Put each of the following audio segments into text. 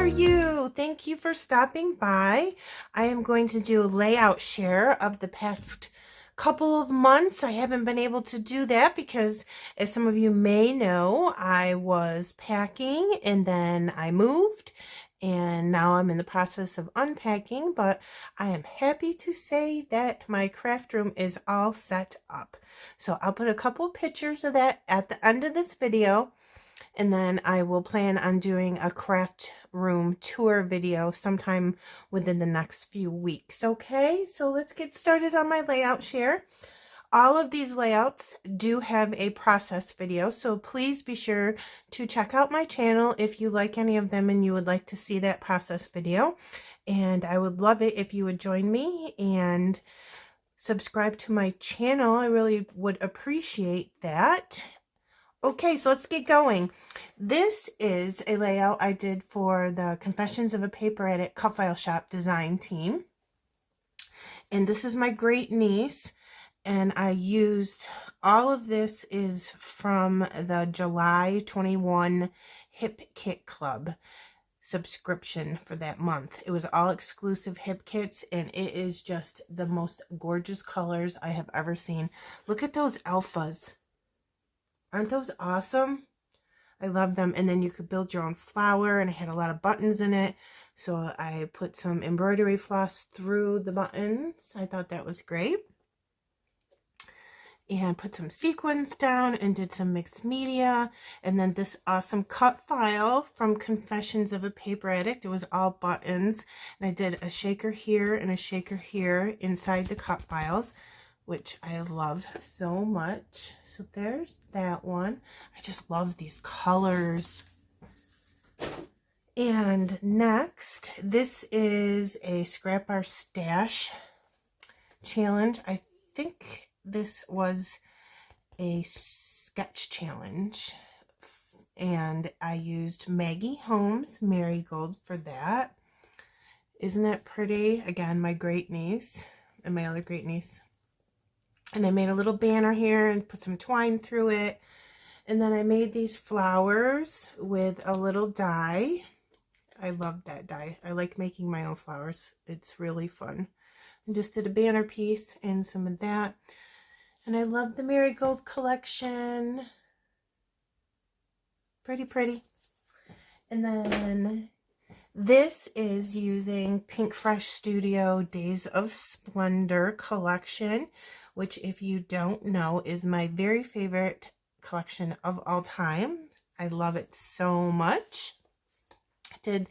are you? Thank you for stopping by. I am going to do a layout share of the past couple of months. I haven't been able to do that because, as some of you may know, I was packing and then I moved, and now I'm in the process of unpacking, but I am happy to say that my craft room is all set up. So I'll put a couple pictures of that at the end of this video. And then I will plan on doing a craft room tour video sometime within the next few weeks. Okay, so let's get started on my layout share. All of these layouts do have a process video, so please be sure to check out my channel if you like any of them and you would like to see that process video. And I would love it if you would join me and subscribe to my channel. I really would appreciate that. Okay, so let's get going. This is a layout I did for the Confessions of a Paper Addict Cut File Shop design team. And this is my great niece. And I used, all of this is from the July 21 Hip Kit Club subscription for that month. It was all exclusive hip kits, and it is just the most gorgeous colors I have ever seen. Look at those alphas. Aren't those awesome? I love them. And then you could build your own flower, and I had a lot of buttons in it. So I put some embroidery floss through the buttons. I thought that was great. And put some sequins down and did some mixed media. And then this awesome cut file from Confessions of a Paper Addict. It was all buttons. And I did a shaker here and a shaker here inside the cut files, which I love so much. So there's that one. I just love these colors. And next, this is a Scrap Bar Stash challenge. I think this was a sketch challenge. And I used Maggie Holmes Marigold for that. Isn't that pretty? Again, my great niece and my other great niece. And I made a little banner here and put some twine through it. And then I made these flowers with a little die. I love that die. I like making my own flowers. It's really fun. And just did a banner piece and some of that. And I love the Marigold collection. Pretty, pretty. And then this is using Pink Fresh Studio Days of Splendor collection, which, if you don't know, is my very favorite collection of all time. I love it so much. I did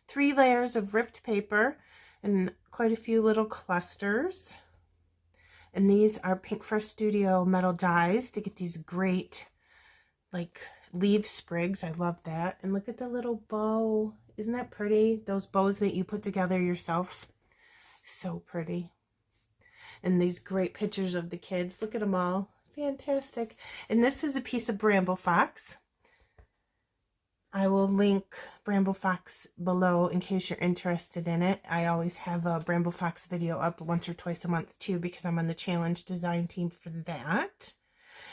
3 layers of ripped paper and quite a few little clusters. And these are Pink Fresh Studio metal dies to get these great, like, leaf sprigs. I love that. And look at the little bow. Isn't that pretty? Those bows that you put together yourself. So pretty. And these great pictures of the kids. Look at them all. Fantastic. And this is a piece of Bramble Fox. I will link Bramble Fox below in case you're interested in it. I always have a Bramble Fox video up once or twice a month too, because I'm on the challenge design team for that.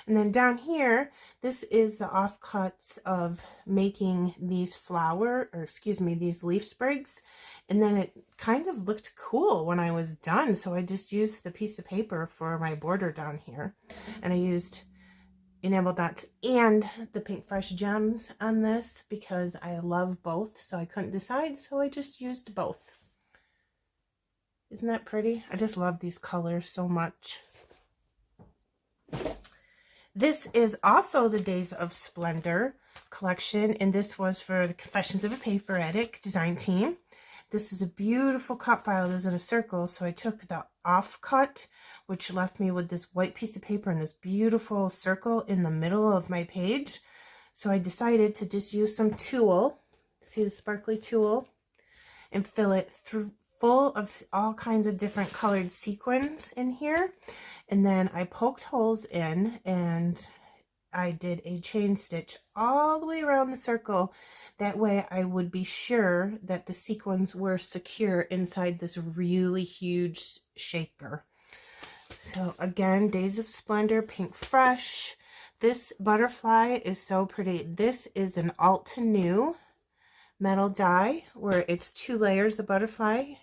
And then down here, this is the offcuts of making these these leaf sprigs. And then it kind of looked cool when I was done. So I just used the piece of paper for my border down here. And I used enamel dots and the Pink Fresh gems on this because I love both. So I couldn't decide, so I just used both. Isn't that pretty? I just love these colors so much. This is also the Days of Splendor collection, and this was for the Confessions of a Paper Addict design team. This is a beautiful cut file. It is in a circle, so I took the offcut, which left me with this white piece of paper and this beautiful circle in the middle of my page. So I decided to just use some tulle, see the sparkly tulle, and fill it through full of all kinds of different colored sequins in here. And then I poked holes in and I did a chain stitch all the way around the circle. That way I would be sure that the sequins were secure inside this really huge shaker. So again, Days of Splendor, Pink Fresh. This butterfly is so pretty. This is an Altenew metal die where it's 2 layers of butterfly,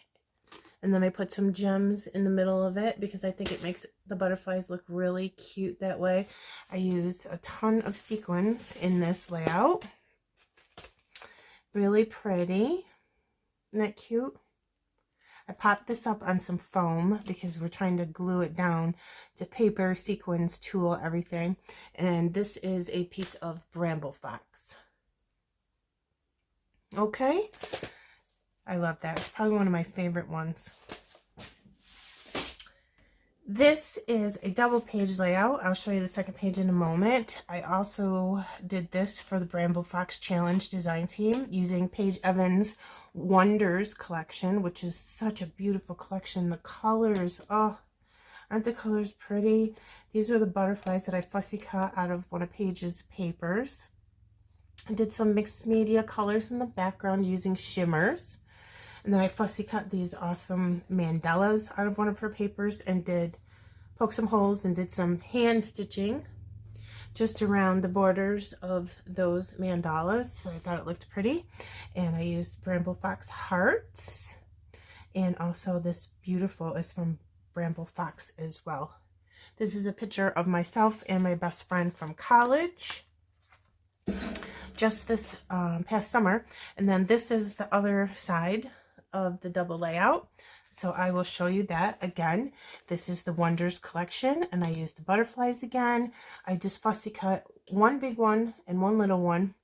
and then I put some gems in the middle of it because I think it makes the butterflies look really cute that way. I used a ton of sequins in this layout. Really pretty. Isn't that cute? I popped this up on some foam because we're trying to glue it down to paper, sequins, tulle, everything. And this is a piece of bramble fox. Okay. I love that. It's probably one of my favorite ones. This is a double page layout. I'll show you the second page in a moment. I also did this for the Bramble Fox Challenge design team using Paige Evans' Wonders collection, which is such a beautiful collection. The colors, oh, aren't the colors pretty? These are the butterflies that I fussy cut out of one of Paige's papers. I did some mixed media colors in the background using shimmers. And then I fussy cut these awesome mandalas out of one of her papers and did poke some holes and did some hand stitching just around the borders of those mandalas. So I thought it looked pretty. And I used Bramble Fox hearts. And also this beautiful is from Bramble Fox as well. This is a picture of myself and my best friend from college just this past summer. And then this is the other side of the double layout, so I will show you that again. This is the Wonders collection, and I used the butterflies again. I just fussy cut one big one and one little one,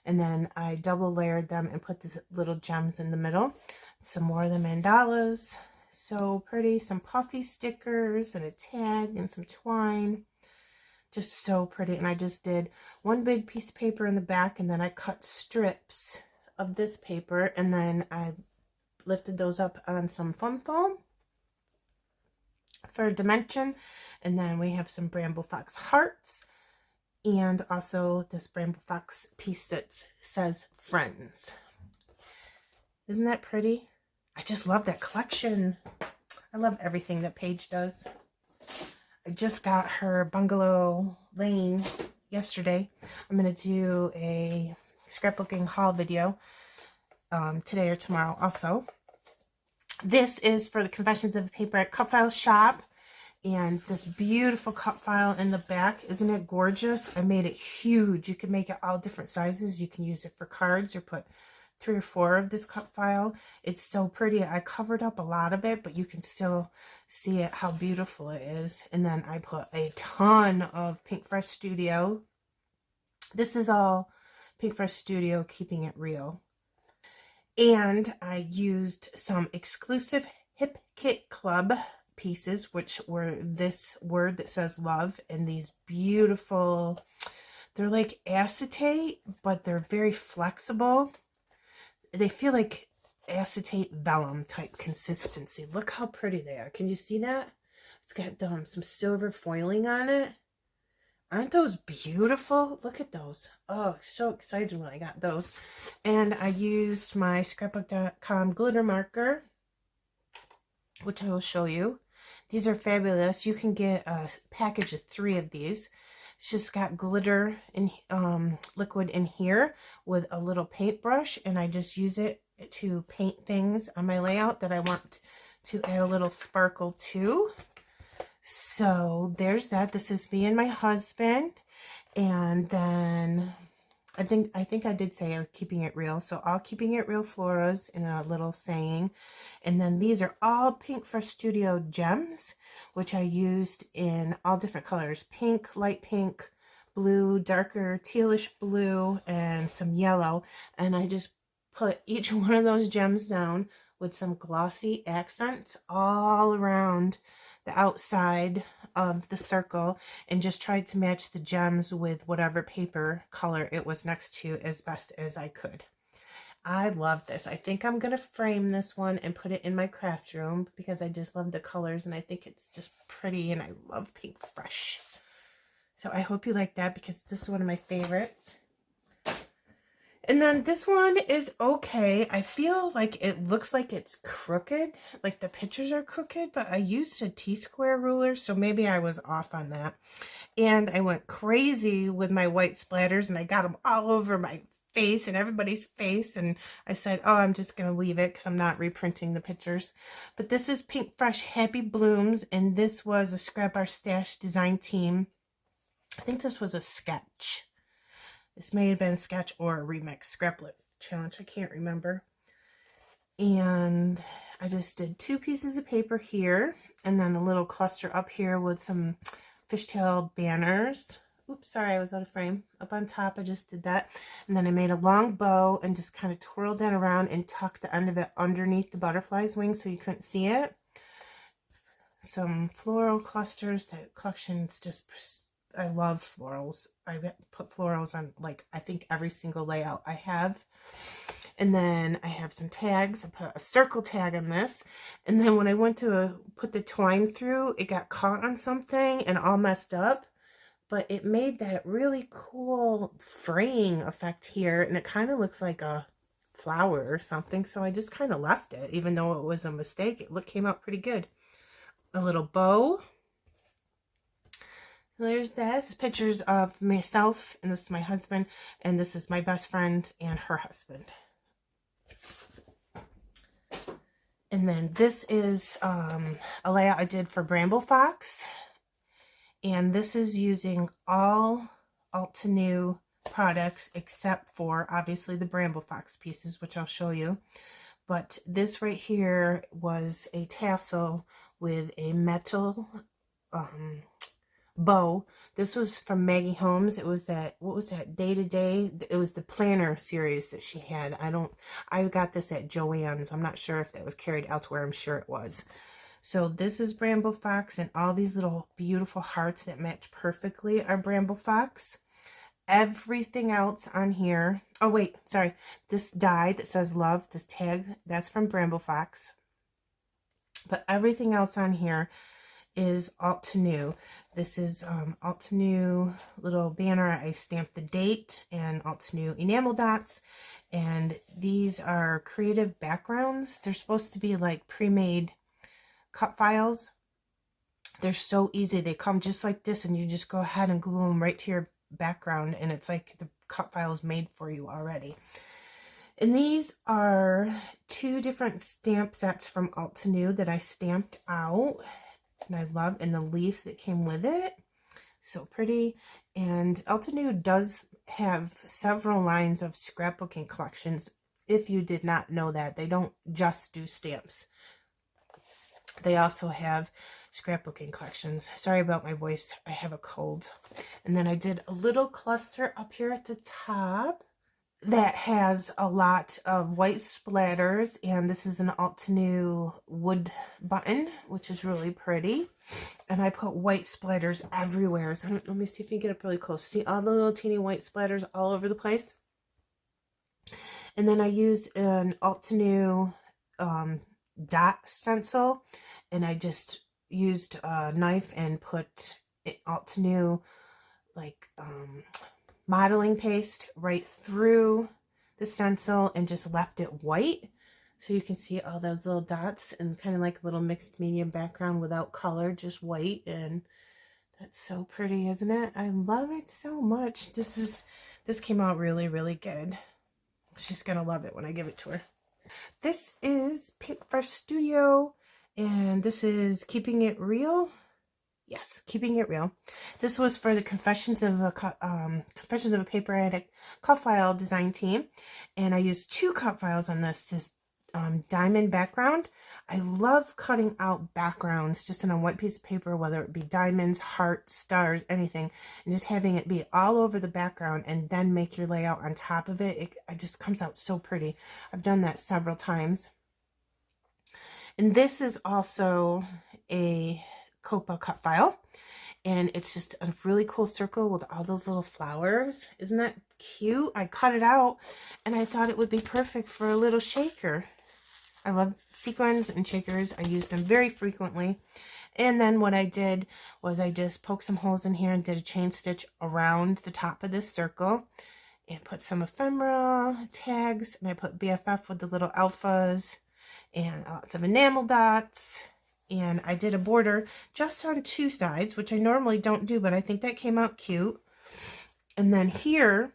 and then I double layered them and put these little gems in the middle. Some more of the mandalas, so pretty. Some puffy stickers and a tag and some twine, just so pretty. And I just did one big piece of paper in the back, and then I cut strips of this paper, and then I lifted those up on some fun foam for dimension. And then we have some Bramble Fox hearts and also this Bramble Fox piece that says friends. Isn't that pretty? I just love that collection. I love everything that Paige does. I just got her Bungalow Lane yesterday. I'm going to do a scrapbooking haul video today or tomorrow also. This is for the Confessions of a Paper cut file shop, and this beautiful cut file in the back. Isn't it gorgeous? I made it huge. You can make it all different sizes. You can use it for cards or put 3 or 4 of this cut file. It's so pretty. I covered up a lot of it, but you can still see it, how beautiful it is. And then I put a ton of Pink Fresh Studio. This is all Pink Fresh Studio, keeping it real. And I used some exclusive Hip Kit Club pieces, which were this word that says love, and these beautiful, they're like acetate, but they're very flexible. They feel like acetate vellum type consistency. Look how pretty they are. Can you see that? It's got some silver foiling on it. Aren't those beautiful? Look at those. Oh, so excited when I got those. And I used my scrapbook.com glitter marker, which I will show you. These are fabulous. You can get a package of 3 of these. It's just got glitter in liquid in here with a little paintbrush, and I just use it to paint things on my layout that I want to add a little sparkle to. So there's that. This is me and my husband. And then I think I did say I was keeping it real. So all keeping it real floras in a little saying. And then these are all Pink Fresh Studio gems, which I used in all different colors. Pink, light pink, blue, darker tealish blue, and some yellow. And I just put each one of those gems down with some glossy accents all around the outside of the circle, and just tried to match the gems with whatever paper color it was next to as best as I could. I love this. I think I'm going to frame this one and put it in my craft room because I just love the colors and I think it's just pretty, and I love Pink Fresh. So I hope you like that because this is one of my favorites. And then this one is okay. I feel like it looks like it's crooked, like the pictures are crooked, but I used a T-square ruler, so maybe I was off on that. And I went crazy with my white splatters, and I got them all over my face and everybody's face, and I said, oh, I'm just going to leave it because I'm not reprinting the pictures. But this is Pink Fresh Happy Blooms, and this was a Scrap Our Stash design team. I think this was a sketch. This may have been a sketch or a remix scraplet challenge. I can't remember. And I just did 2 pieces of paper here, and then a little cluster up here with some fishtail banners. Oops, sorry, I was out of frame. Up on top, I just did that. And then I made a long bow and just kind of twirled that around and tucked the end of it underneath the butterfly's wings so you couldn't see it. Some floral clusters. That collection's just, I love florals. I put florals on, like, I think every single layout I have. And then I have some tags. I put a circle tag on this. And then when I went to put the twine through, it got caught on something and all messed up. But it made that really cool fraying effect here. And it kind of looks like a flower or something. So I just kind of left it. Even though it was a mistake, it came out pretty good. A little bow. There's that. This is pictures of myself. And this is my husband. And this is my best friend and her husband. And then this is a layout I did for Bramble Fox. And this is using all Altenew products except for, obviously, the Bramble Fox pieces, which I'll show you. But this right here was a tassel with a metal bow. This was from Maggie Holmes. It was that, what was that, Day to Day? It was the planner series that she had. I got this at Joanne's. I'm not sure if that was carried elsewhere. I'm sure it was. So this is Bramble Fox, and all these little beautiful hearts that match perfectly are Bramble Fox. Everything else on here, oh wait, sorry, this die that says love, this tag, that's from Bramble Fox. But everything else on here is Altenew. This is Altenew little banner. I stamped the date and Altenew enamel dots. And these are creative backgrounds. They're supposed to be like pre-made cut files. They're so easy. They come just like this, and you just go ahead and glue them right to your background, and it's like the cut file is made for you already. And these are 2 different stamp sets from Altenew that I stamped out, and I love, and the leaves that came with it, so pretty. And Altenew does have several lines of scrapbooking collections. If you did not know that, they don't just do stamps. They also have scrapbooking collections. Sorry about my voice. I have a cold. And then I did a little cluster up here at the top that has a lot of white splatters. And this is an Altenew wood button, which is really pretty. And I put white splatters everywhere. So let me see if you can get up really close. See all the little teeny white splatters all over the place? And then I used an Altenew dot stencil, and I just used a knife and put Altenew like modeling paste right through the stencil and just left it white, so you can see all those little dots, and kind of like a little mixed medium background without color, just white. And that's so pretty, isn't it? I love it so much. This came out really, really good. She's gonna love it when I give it to her. This is Pink Fresh Studio, and this is Keeping It Real. Yes, Keeping It Real. This was for the Confessions of a Paper Addict cut file design team, and I used 2 cut files on this diamond background. I love cutting out backgrounds just on a white piece of paper, whether it be diamonds, hearts, stars, anything, and just having it be all over the background, and then make your layout on top of it. It just comes out so pretty. I've done that several times. And this is also a Copa cut file, and it's just a really cool circle with all those little flowers. Isn't that cute? I cut it out, and I thought it would be perfect for a little shaker. I love sequins and shakers. I use them very frequently. And then what I did was I just poked some holes in here and did a chain stitch around the top of this circle, and put some ephemera tags, and I put BFF with the little alphas and lots of enamel dots. And I did a border just on 2 sides, which I normally don't do, but I think that came out cute. And then here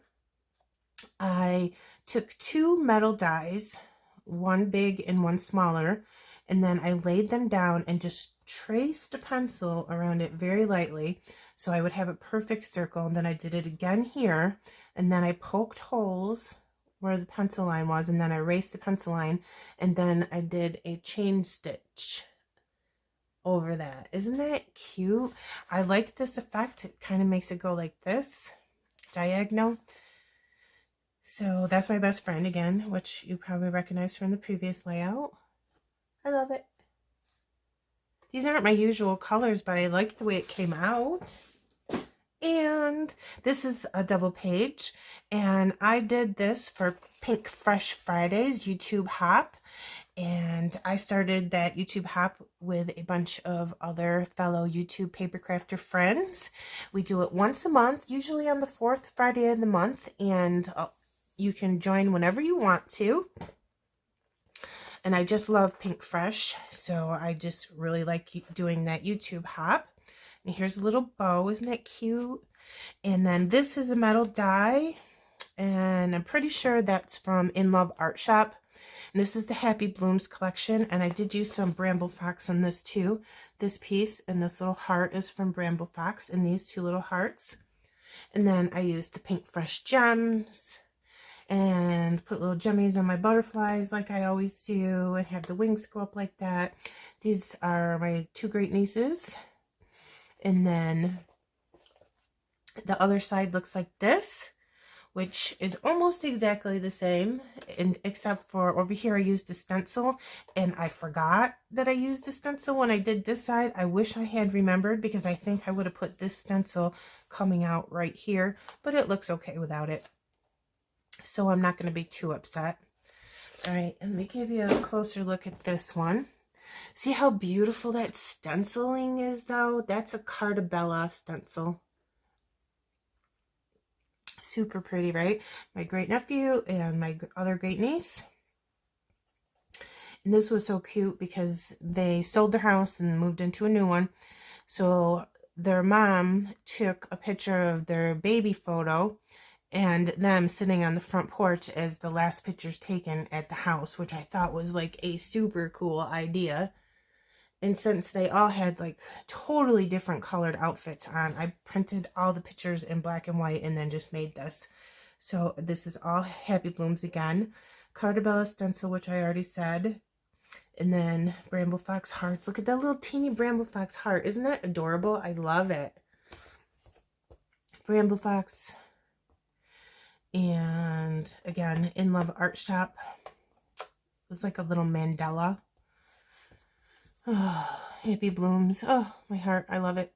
I took 2 metal dies, one big and one smaller, and then I laid them down and just traced a pencil around it very lightly so I would have a perfect circle. And then I did it again here, and then I poked holes where the pencil line was, and then I erased the pencil line, and then I did a chain stitch over that. Isn't that cute? I like this effect. It kind of makes it go like this, diagonal. So that's my best friend again, which you probably recognize from the previous layout. I love it. These aren't my usual colors, but I like the way it came out. And this is a double page, and I did this for Pink Fresh Fridays YouTube Hop, and I started that YouTube Hop with a bunch of other fellow YouTube paper crafter friends. We do it once a month, usually on the 4th Friday of the month, and you can join whenever you want to. And I just love Pink Fresh, so I just really like doing that YouTube Hop. And here's a little bow. Isn't that cute? And then this is a metal die, and I'm pretty sure that's from In Love Art Shop. And this is the Happy Blooms collection, and I did use some Bramble Fox on this too. This piece and this little heart is from Bramble Fox, and these 2 little hearts. And then I used the Pink Fresh gems and put little jemmies on my butterflies like I always do, and have the wings go up like that. These are my 2 great nieces. And then the other side looks like this, which is almost exactly the same, and except for over here I used a stencil, and I forgot that I used the stencil when I did this side. I wish I had remembered, because I think I would have put this stencil coming out right here, but it looks okay without it, so I'm not going to be too upset. All right, let me give you a closer look at this one. See how beautiful that stenciling is, though? That's a Cartabella stencil. Super pretty, right? My great nephew and my other great niece. And this was so cute because they sold their house and moved into a new one. So their mom took a picture of their baby photo and them sitting on the front porch as the last pictures taken at the house, which I thought was like a super cool idea. And since they all had like totally different colored outfits on, I printed all the pictures in black and white and then just made this. So this is all Happy Blooms again. Cartabella stencil, which I already said. And then Bramble Fox hearts. Look at that little teeny Bramble Fox heart. Isn't that adorable? I love it. Bramble Fox. And again, In Love Art Shop. It's like a little mandala. Oh, Happy Blooms. Oh, my heart. I love it.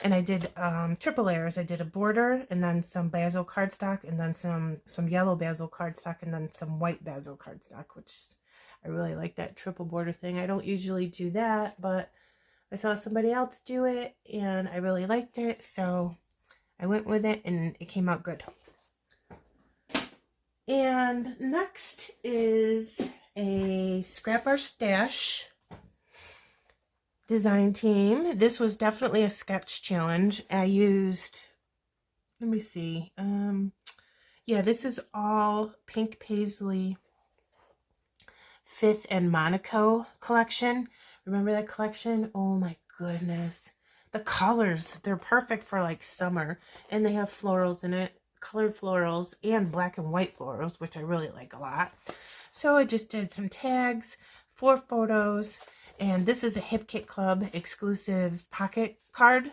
And I did triple layers. I did a border and then some basil cardstock and then some yellow basil cardstock and then some white basil cardstock, which I really like that triple border thing. I don't usually do that, but I saw somebody else do it and I really liked it, so I went with it and it came out good. And next is a Scrap Our Stash design team. This was definitely a sketch challenge. I used, let me see, yeah, this is all Pink Paisley 5th and Monaco collection. Remember that collection? Oh my goodness. The colors, they're perfect for like summer, and they have florals in it, colored florals and black and white florals, which I really like a lot. So I just did some tags, 4 photos, and this is a Hip Kit Club exclusive pocket card.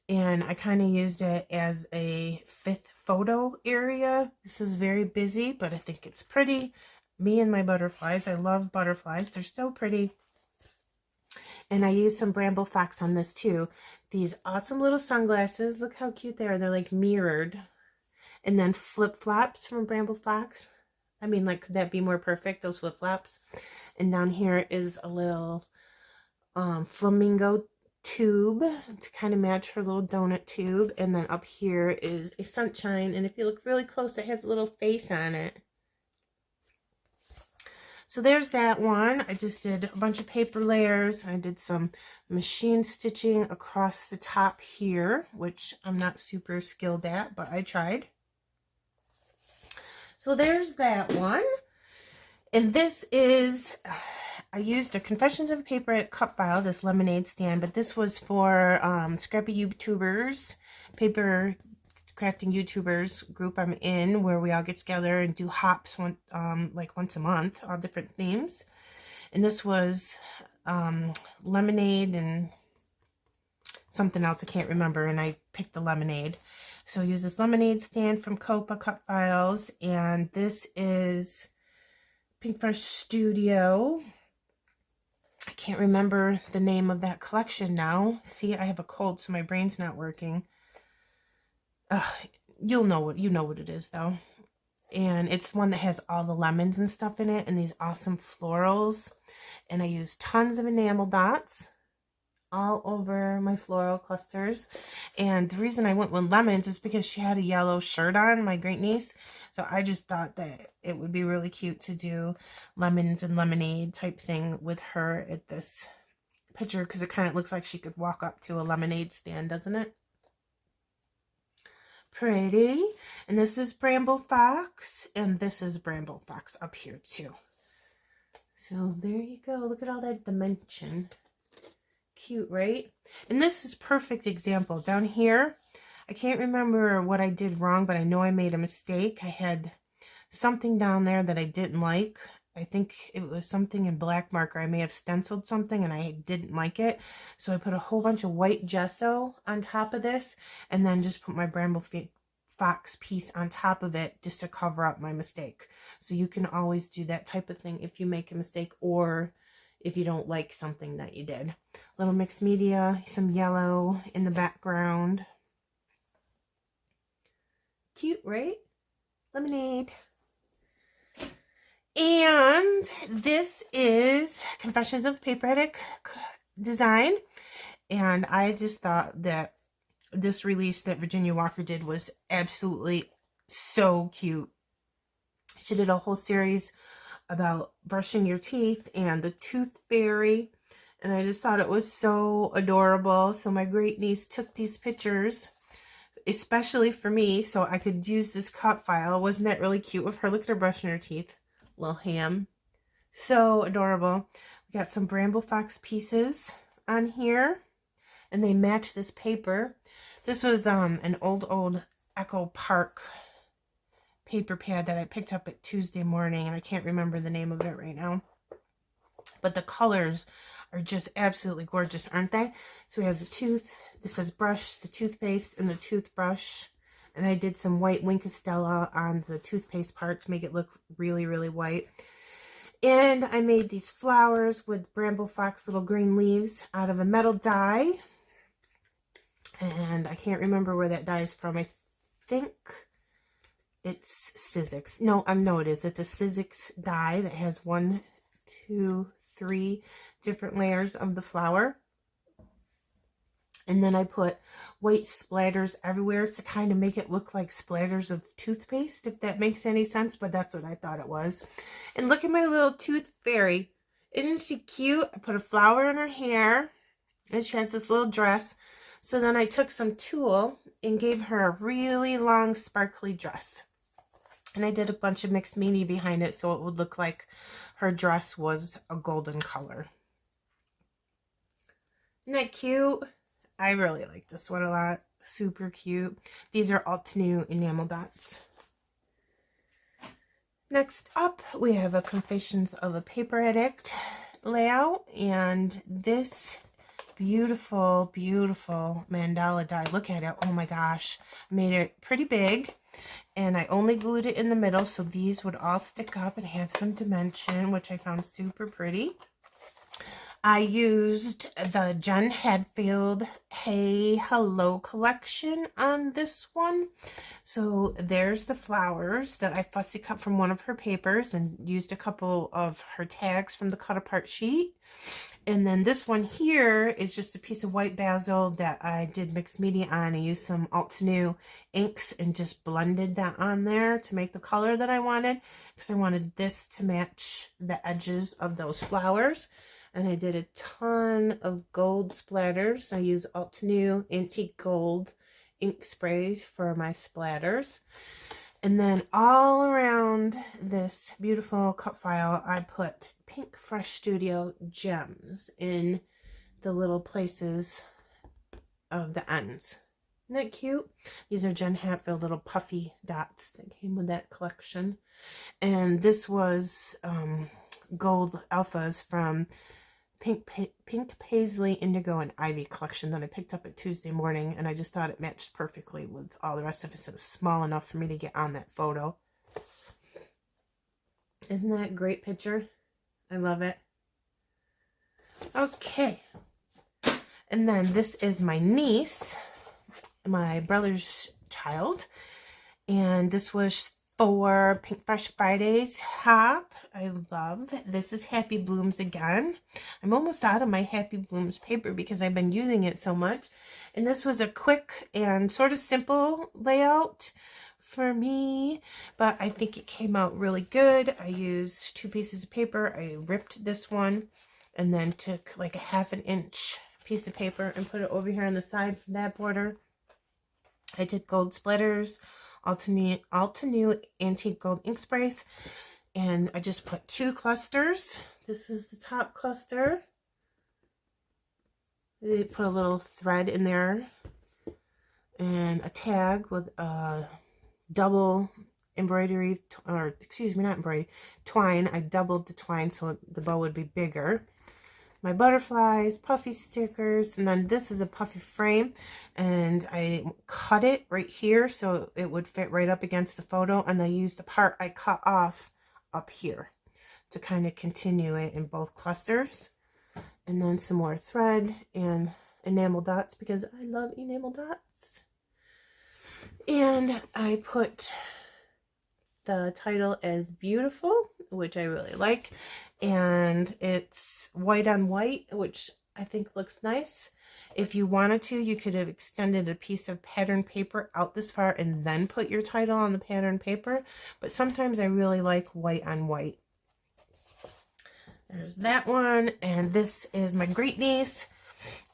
And I kind of used it as a 5th photo area. This is very busy, but I think it's pretty. Me and my butterflies. I love butterflies. They're so pretty. And I used some Bramble Fox on this too. These awesome little sunglasses. Look how cute they are. They're like mirrored. And then flip-flops from Bramble Fox. I mean, like, could that be more perfect, those flip-flops? And down here is a little flamingo tube to kind of match her little donut tube. And then up here is a sunshine. And if you look really close, it has a little face on it. So there's that one. I just did a bunch of paper layers. I did some machine stitching across the top here, which I'm not super skilled at, but I tried. So there's that one. And this is, I used a Confessions of a Paper cup file, this lemonade stand, but this was for scrappy YouTubers, paper crafting YouTubers group I'm in, where we all get together and do hops like once a month, all different themes. And this was lemonade and something else I can't remember, and I picked the lemonade. So I use this lemonade stand from Copa Cup Files, and this is Pinkfresh Studio. I can't remember the name of that collection now. See, I have a cold, so my brain's not working. You know what it is though. And it's one that has all the lemons and stuff in it and these awesome florals. And I use tons of enamel dots all over my floral clusters. And the reason I went with lemons is because she had a yellow shirt on, my great niece. So I just thought that it would be really cute to do lemons and lemonade type thing with her at this picture, because it kind of looks like she could walk up to a lemonade stand, doesn't it? Pretty. And this is Bramble Fox, and this is Bramble Fox up here too. So there you go. Look at all that dimension. Cute, right? And this is perfect example. Down here, I can't remember what I did wrong, but I know I made a mistake. I had something down there that I didn't like. I think it was something in black marker. I may have stenciled something and I didn't like it. So I put a whole bunch of white gesso on top of this and then just put my Bramble Fox piece on top of it just to cover up my mistake. So you can always do that type of thing if you make a mistake or if you don't like something that you did. Little mixed media, some yellow in the background. Cute, right? Lemonade. And this is Confessions of a Paper Addict design. And I just thought that this release that Virginia Walker did was absolutely so cute. She did a whole series about brushing your teeth and the tooth fairy. And I just thought it was so adorable. So my great niece took these pictures, especially for me, so I could use this cup file. Wasn't that really cute with her? Look at her brushing her teeth. Little ham. So adorable. We got some Bramble Fox pieces on here, and they match this paper. This was an old Echo Park paper pad that I picked up at Tuesday morning, and I can't remember the name of it right now. But the colors are just absolutely gorgeous, aren't they? So we have the tooth. This says brush, the toothpaste, and the toothbrush. And I did some white Wink Stella on the toothpaste part to make it look really, really white. And I made these flowers with Bramble Fox little green leaves out of a metal die. And I can't remember where that die is from. I think it's Sizzix. No, it is. It's a Sizzix die that has 1, 2, 3 different layers of the flower. And then I put white splatters everywhere to kind of make it look like splatters of toothpaste, if that makes any sense. But that's what I thought it was. And look at my little tooth fairy. Isn't she cute? I put a flower in her hair. And she has this little dress. So then I took some tulle and gave her a really long sparkly dress. And I did a bunch of mixed media behind it so it would look like her dress was a golden color. Isn't that cute? I really like this one a lot. Super cute. These are Altenew enamel dots. Next up, we have a Confessions of a Paper Addict layout. And this beautiful, beautiful mandala die. Look at it. Oh my gosh. I made it pretty big. And I only glued it in the middle so these would all stick up and have some dimension, which I found super pretty. I used the Jen Hadfield Hey Hello collection on this one. So there's the flowers that I fussy cut from one of her papers and used a couple of her tags from the cut apart sheet. And then this one here is just a piece of white basil that I did mixed media on. I used some Altenew inks and just blended that on there to make the color that I wanted, because I wanted this to match the edges of those flowers. And I did a ton of gold splatters. I use Altenew Antique Gold ink sprays for my splatters. And then all around this beautiful cut file, I put Pink Fresh Studio gems in the little places of the ends. Isn't that cute? These are Jen Hatfield little puffy dots that came with that collection. And this was gold alphas from Pink Paisley, Indigo, and Ivy collection that I picked up at Tuesday morning, and I just thought it matched perfectly with all the rest of it, so it was small enough for me to get on that photo. Isn't that a great picture? I love it. Okay. And then this is my niece, my brother's child, and this was for Pink Fresh Fridays hop. I love this. Is Happy Blooms again. I'm almost out of my Happy Blooms paper because I've been using it so much. And this was a quick and sort of simple layout for me, but I think it came out really good. I used 2 pieces of paper. I ripped this one and then took like a 1/2 inch piece of paper and put it over here on the side for that border. I did gold splitters, Altenew Antique Gold ink sprays, and I just put 2 clusters. This is the top cluster. They put a little thread in there and a tag with a double embroidery, or excuse me, not embroidery, twine. I doubled the twine so the bow would be bigger. My butterflies, puffy stickers, and then this is a puffy frame, and I cut it right here so it would fit right up against the photo, and I used the part I cut off up here to kind of continue it in both clusters. And then some more thread and enamel dots because I love enamel dots. And I put the title as Beautiful, which I really like, and it's white on white, which I think looks nice. If you wanted to, you could have extended a piece of pattern paper out this far and then put your title on the pattern paper, but sometimes I really like white on white. There's that one, and this is my great niece,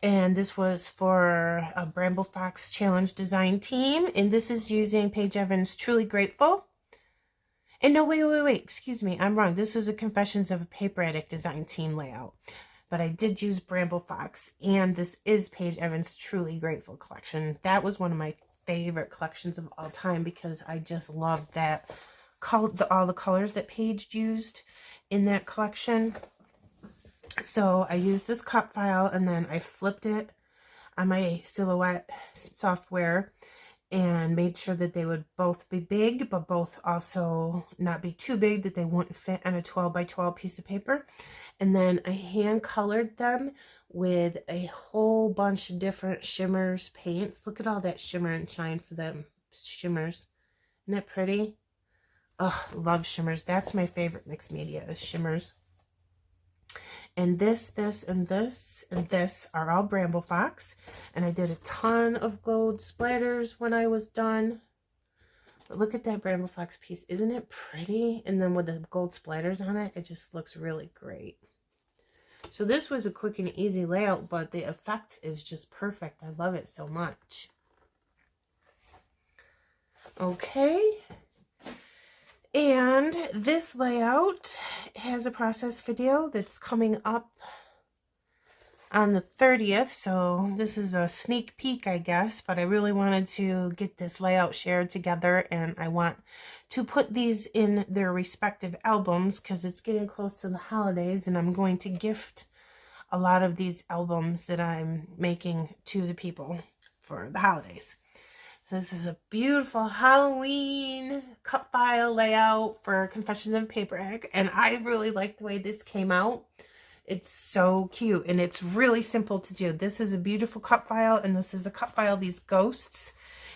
and this was for a Bramble Fox Challenge design team, and this is using Paige Evans' Truly Grateful. And no, wait, excuse me, I'm wrong. This was a Confessions of a Paper Addict design team layout. But I did use Bramble Fox, and this is Paige Evans' Truly Grateful collection. That was one of my favorite collections of all time because I just loved that, all the colors that Paige used in that collection. So I used this cut file, and then I flipped it on my Silhouette software and made sure that they would both be big, but both also not be too big that they wouldn't fit on a 12 by 12 piece of paper. And then I hand colored them with a whole bunch of different shimmers paints. Look at all that shimmer and shine for them shimmers. Isn't that pretty? Oh, love shimmers. That's my favorite mixed media is shimmers. And this, and this are all Bramble Fox. And I did a ton of gold splatters when I was done. But look at that Bramble Fox piece. Isn't it pretty? And then with the gold splatters on it, it just looks really great. So this was a quick and easy layout, but the effect is just perfect. I love it so much. Okay. And this layout has a process video that's coming up on the 30th, so this is a sneak peek, I guess, but I really wanted to get this layout shared together, and I want to put these in their respective albums because it's getting close to the holidays, and I'm going to gift a lot of these albums that I'm making to the people for the holidays. This is a beautiful Halloween cut file layout for Confessions of a Paper Addict, and I really like the way this came out. It's so cute, and it's really simple to do. This is a beautiful cut file, and this is a cut file of these ghosts,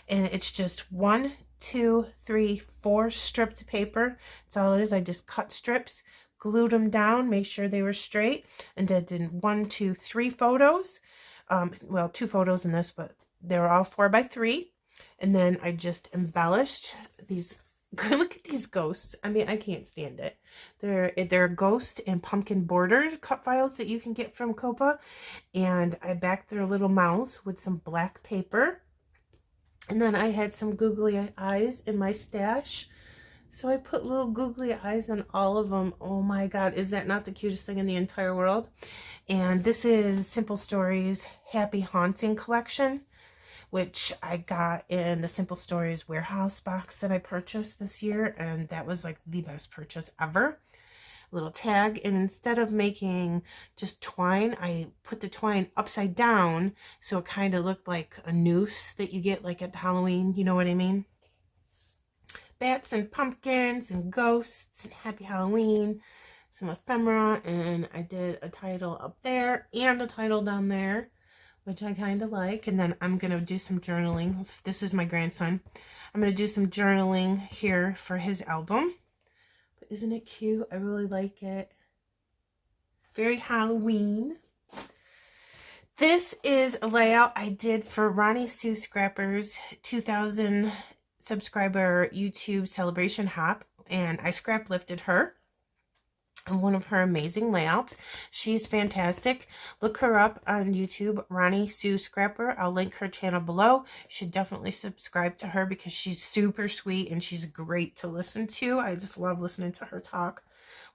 and it's just 1, 2, 3, 4 stripped paper. That's all it is. I just cut strips, glued them down, make sure they were straight, and I did 1, 2, 3 photos. Well, 2 photos in this, but they were all 4 by 3. And then I just embellished these. Look at these ghosts. I mean, I can't stand it. They're ghost and pumpkin bordered cut files that you can get from Copa. And I backed their little mouths with some black paper. And then I had some googly eyes in my stash. So I put little googly eyes on all of them. Oh my God, is that not the cutest thing in the entire world? And this is Simple Stories Happy Haunting Collection, which I got in the Simple Stories warehouse box that I purchased this year. And that was like the best purchase ever. Little tag, and instead of making just twine, I put the twine upside down so it kind of looked like a noose that you get like at Halloween, you know what I mean? Bats and pumpkins and ghosts and happy Halloween, some ephemera, and I did a title up there and a title down there, which I kind of like. And then I'm gonna do some journaling. This is my grandson. I'm gonna do some journaling here for his album. Isn't it cute? I really like it. Very Halloween. This is a layout I did for Ronnie Sue Scrapper's 2000 subscriber YouTube celebration hop, and I scrap lifted her and one of her amazing layouts. She's fantastic. Look her up on YouTube, Ronnie Sue Scrapper. I'll link her channel below. You should definitely subscribe to her because she's super sweet and she's great to listen to. I just love listening to her talk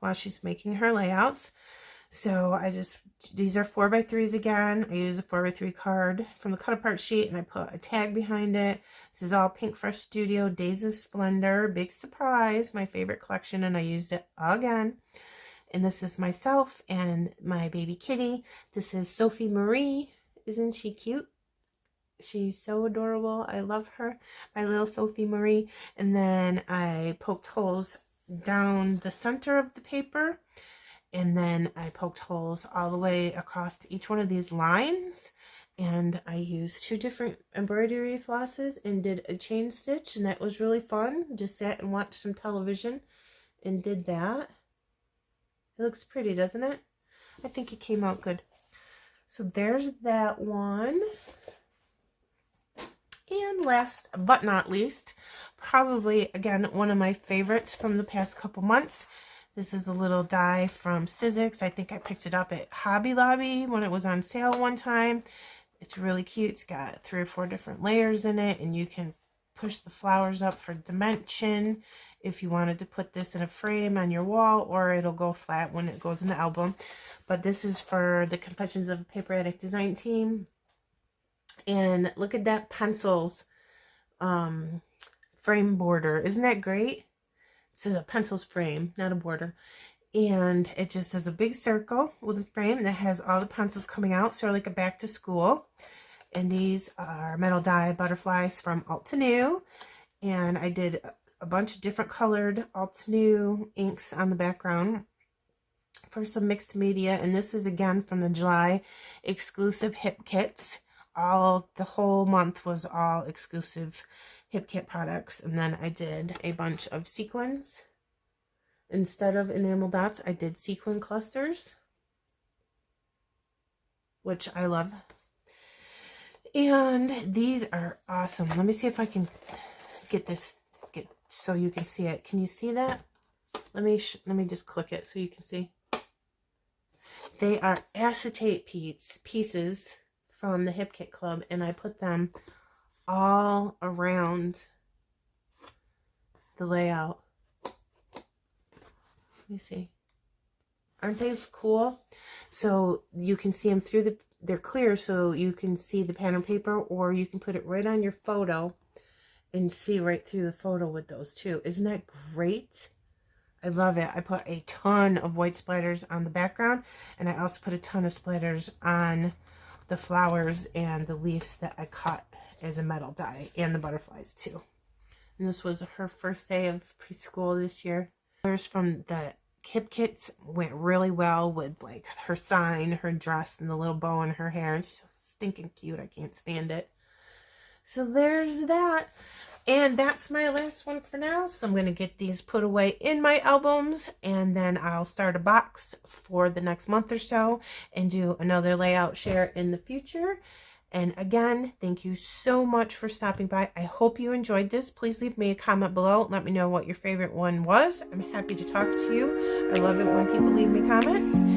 while she's making her layouts. So these are 4x3s again. I use a 4x3 card from the cut apart sheet and I put a tag behind it. This is all Pink Fresh Studio Days of Splendor. Big surprise, my favorite collection, and I used it again. And this is myself and my baby kitty. This is Sophie Marie. Isn't she cute? She's so adorable. I love her. My little Sophie Marie. And then I poked holes down the center of the paper. And then I poked holes all the way across each one of these lines. And I used 2 different embroidery flosses and did a chain stitch. And that was really fun. Just sat and watched some television and did that. It looks pretty, doesn't it? I think it came out good. So there's that one. And last but not least, probably, again, one of my favorites from the past couple months. This is a little die from Sizzix. I think I picked it up at Hobby Lobby when it was on sale one time. It's really cute. It's got 3 or 4 different layers in it, and you can push the flowers up for dimension if you wanted to put this in a frame on your wall, or it'll go flat when it goes in the album. But this is for the Confessions of a Paper Addict design team. And look at that pencils frame border. Isn't that great? It's a pencils frame, not a border. And it just is a big circle with a frame that has all the pencils coming out, sort of like a back to school. And these are metal die butterflies from Altenew. And I did a bunch of different colored Altenew inks on the background for some mixed media. And this is again from the July exclusive hip kits. The whole month was all exclusive hip kit products. And then I did a bunch of sequins. Instead of enamel dots, I did sequin clusters, which I love. And these are awesome. Let me see if I can get so you can see it. Can you see that? Let me just click it so you can see. They are acetate pieces from the Hip Kit Club, and I put them all around the layout. Let me see. Aren't they cool? So you can see them through they're clear, so you can see the pattern paper, or you can put it right on your photo and see right through the photo with those too. Isn't that great? I love it. I put a ton of white splatters on the background, and I also put a ton of splatters on the flowers and the leaves that I cut as a metal die, and the butterflies too. And this was her first day of preschool this year. Colors from the Hip Kits went really well with like her sign, her dress, and the little bow in her hair. It's so stinking cute. I can't stand it. So there's that. And that's my last one for now. So I'm going to get these put away in my albums, and then I'll start a box for the next month or so and do another layout share in the future. And again, thank you so much for stopping by. I hope you enjoyed this. Please leave me a comment below. Let me know what your favorite one was. I'm happy to talk to you. I love it when people leave me comments.